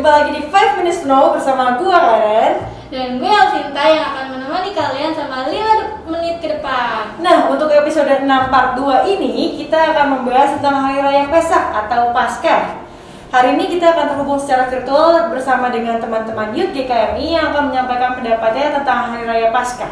Jumpa lagi di 5 Minutes to Know bersama gue Karen dan gue Alvinta yang akan menemani kalian sama 5 menit ke depan. Nah, untuk episode 6 part 2 ini kita akan membahas tentang Hari Raya Pesak atau Paskah. Hari ini kita akan terhubung secara virtual bersama dengan teman-teman Youth GKMI yang akan menyampaikan pendapatnya tentang Hari Raya Paskah.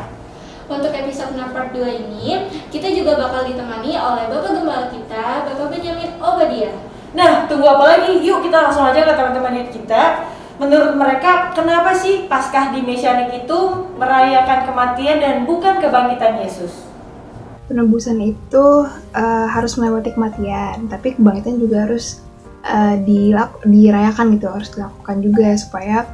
Untuk episode 6 part 2 ini, kita juga bakal ditemani oleh Bapak Gembala kita, Bapak Benyamin Obadiah. Nah, tunggu apa lagi? Yuk kita langsung aja ke teman-teman Youth kita. Menurut mereka, kenapa sih Paskah di Mesianik itu merayakan kematian dan bukan kebangkitan Yesus? Penebusan itu harus melewati kematian, tapi kebangkitan juga harus dirayakan gitu, harus dilakukan juga supaya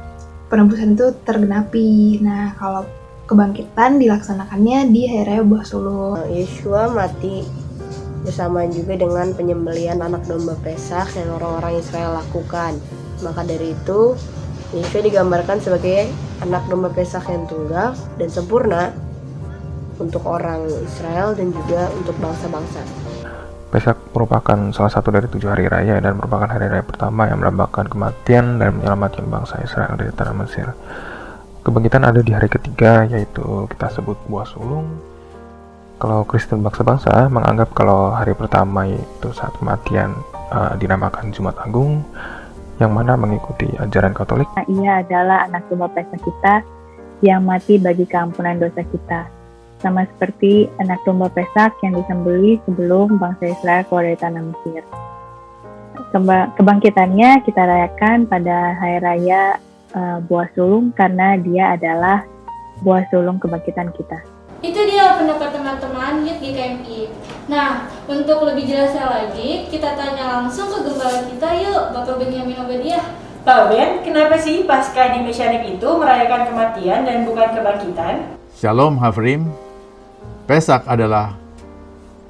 penebusan itu tergenapi. Nah, kalau kebangkitan dilaksanakannya di Hari Raya Buah Sulung. Yeshua mati bersama juga dengan penyembelihan anak domba Pesak yang orang-orang Israel lakukan. Maka dari itu, Yeshua digambarkan sebagai anak domba Pesak yang tunggal dan sempurna untuk orang Israel dan juga untuk bangsa-bangsa. Pesak merupakan salah satu dari 7 hari raya dan merupakan hari raya pertama yang melambangkan kematian dan menyelamatkan bangsa Israel dari tanah Mesir. Kebangkitan ada di hari ketiga, yaitu kita sebut Buah Sulung. Kalau Kristen bangsa-bangsa menganggap kalau hari pertama yaitu saat kematian dinamakan Jumat Agung, yang mana mengikuti ajaran Katolik. Ia adalah anak domba Pesak kita yang mati bagi keampunan dosa kita. Sama seperti anak domba Pesak yang disembelih sebelum bangsa Israel keluar dari tanah Mesir. Kebangkitannya kita rayakan pada Hari Raya Buah Sulung karena dia adalah buah sulung kebangkitan kita. Itu dia pendapat teman-teman Youth GKMI. Nah, untuk lebih jelasnya lagi, kita tanya langsung ke gembala kita yuk, Bapak Benyamin Obadiah. Pak Ben, kenapa sih Paskah di Mesianik itu merayakan kematian dan bukan kebangkitan? Shalom Hafrim. Pesak adalah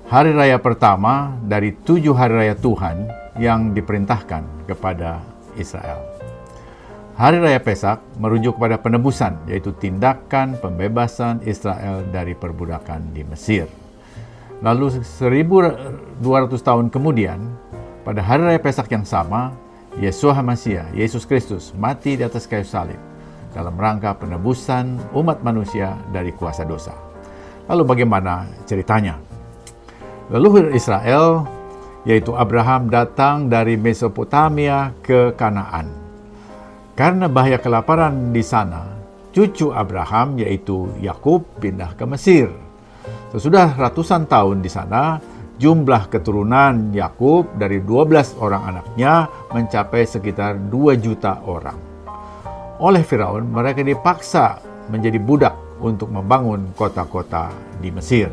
hari raya pertama dari 7 hari raya Tuhan yang diperintahkan kepada Israel. Hari Raya Pesak merujuk pada penebusan, yaitu tindakan pembebasan Israel dari perbudakan di Mesir. Lalu 1200 tahun kemudian, pada Hari Raya Pesak yang sama, Yeshua HaMashiach, Yesus Kristus, mati di atas kayu salib dalam rangka penebusan umat manusia dari kuasa dosa. Lalu bagaimana ceritanya? Leluhur Israel, yaitu Abraham, datang dari Mesopotamia ke Kanaan. Karena bahaya kelaparan di sana, cucu Abraham yaitu Yakub pindah ke Mesir. Sesudah ratusan tahun di sana, jumlah keturunan Yakub dari 12 orang anaknya mencapai sekitar 2 juta orang. Oleh Firaun, mereka dipaksa menjadi budak untuk membangun kota-kota di Mesir.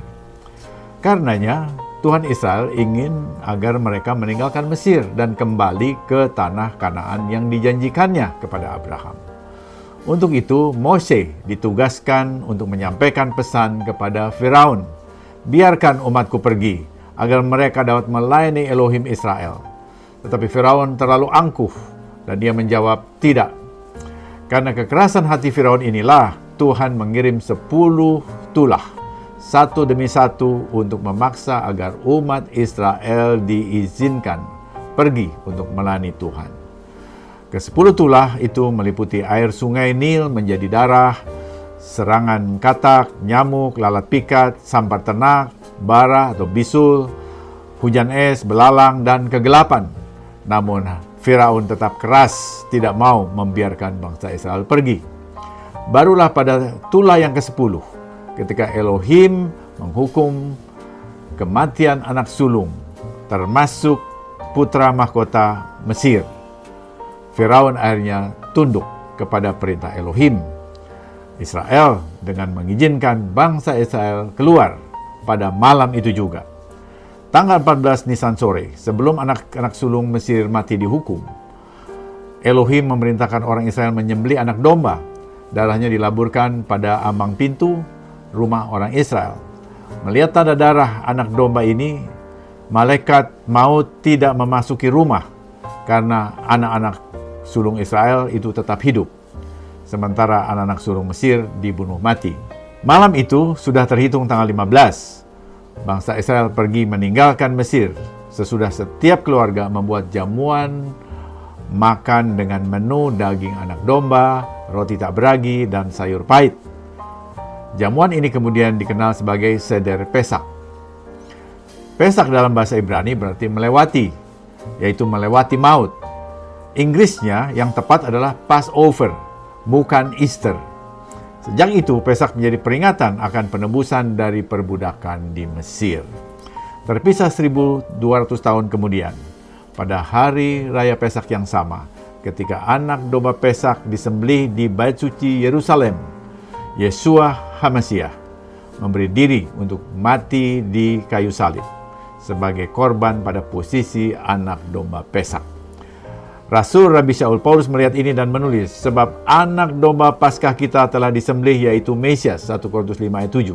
Karenanya, Tuhan Israel ingin agar mereka meninggalkan Mesir dan kembali ke tanah Kanaan yang dijanjikannya kepada Abraham. Untuk itu, Mose ditugaskan untuk menyampaikan pesan kepada Firaun, "Biarkan umatku pergi, agar mereka dapat melayani Elohim Israel." Tetapi Firaun terlalu angkuh, dan dia menjawab, "Tidak." Karena kekerasan hati Firaun inilah Tuhan mengirim 10 tulah, satu demi satu untuk memaksa agar umat Israel diizinkan pergi untuk melayani Tuhan. Ke-10 tulah itu meliputi air sungai Nil menjadi darah, serangan katak, nyamuk, lalat pikat, sampar ternak, bara atau bisul, hujan es, belalang, dan kegelapan. Namun Firaun tetap keras tidak mau membiarkan bangsa Israel pergi. Barulah pada tulah yang ke-10, ketika Elohim menghukum kematian anak sulung, termasuk putra mahkota Mesir, Firaun akhirnya tunduk kepada perintah Elohim. Israel dengan mengizinkan bangsa Israel keluar pada malam itu juga. Tanggal 14 Nisan sore, sebelum anak-anak sulung Mesir mati dihukum, Elohim memerintahkan orang Israel menyembelih anak domba. Darahnya dilaburkan pada ambang pintu rumah orang Israel. Melihat tanda darah anak domba ini, malaikat maut tidak memasuki rumah karena anak-anak sulung Israel itu tetap hidup, sementara anak-anak sulung Mesir dibunuh mati. Malam itu sudah terhitung tanggal 15. Bangsa Israel pergi meninggalkan Mesir sesudah setiap keluarga membuat jamuan makan dengan menu daging anak domba, roti tak beragi, dan sayur pahit. Jamuan ini kemudian dikenal sebagai Seder Pesak. Pesak dalam bahasa Ibrani berarti melewati, yaitu melewati maut. Inggrisnya yang tepat adalah Passover, bukan Easter. Sejak itu, Pesak menjadi peringatan akan penebusan dari perbudakan di Mesir. Terpisah 1200 tahun kemudian, pada hari raya Pesak yang sama, ketika anak domba Pesak disembelih di Bait Suci Yerusalem, Yeshua HaMasiah memberi diri untuk mati di kayu salib sebagai korban pada posisi anak domba Pesak. Rasul Rabi Shaul Paulus melihat ini dan menulis, sebab anak domba Paskah kita telah disembelih, yaitu Mesias, 1 Korintus 5 ayat 7.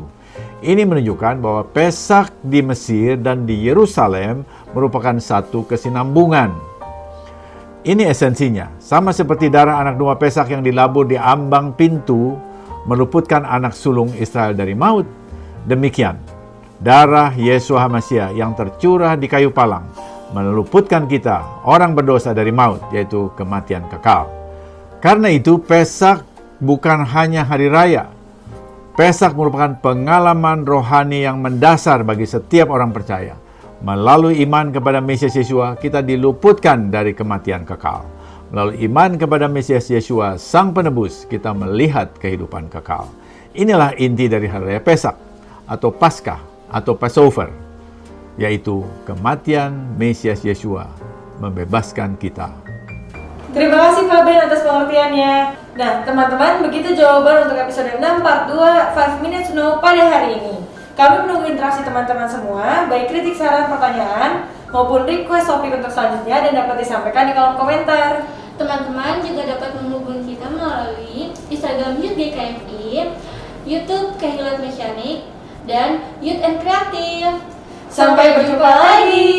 Ini menunjukkan bahwa Pesak di Mesir dan di Yerusalem merupakan satu kesinambungan. Ini esensinya, sama seperti darah anak domba Pesak yang dilabur di ambang pintu meluputkan anak sulung Israel dari maut. Demikian, darah Yeshua HaMasiah yang tercurah di kayu palang meluputkan kita, orang berdosa, dari maut, yaitu kematian kekal. Karena itu, Pesak bukan hanya hari raya. Pesak merupakan pengalaman rohani yang mendasar bagi setiap orang percaya. Melalui iman kepada Mesias Yeshua, kita diluputkan dari kematian kekal. Melalui iman kepada Mesias Yeshua, Sang Penebus, kita melihat kehidupan kekal. Inilah inti dari hari raya Pesak, atau Paskah, atau Passover, yaitu kematian Mesias Yeshua membebaskan kita. Terima kasih Pak Ben atas pengertiannya. Nah, teman-teman, begitu jawaban untuk episode 6 part 2 5 Minutes to Know pada hari ini. Kami menunggu interaksi teman-teman semua, baik kritik, saran, pertanyaan, maupun request topik untuk selanjutnya, dan dapat disampaikan di kolom komentar. Teman-teman juga dapat menghubungi kita melalui Instagram Youth GKMI, YouTube Kehilat Mesianik, dan Youth and Creative. Sampai berjumpa lagi.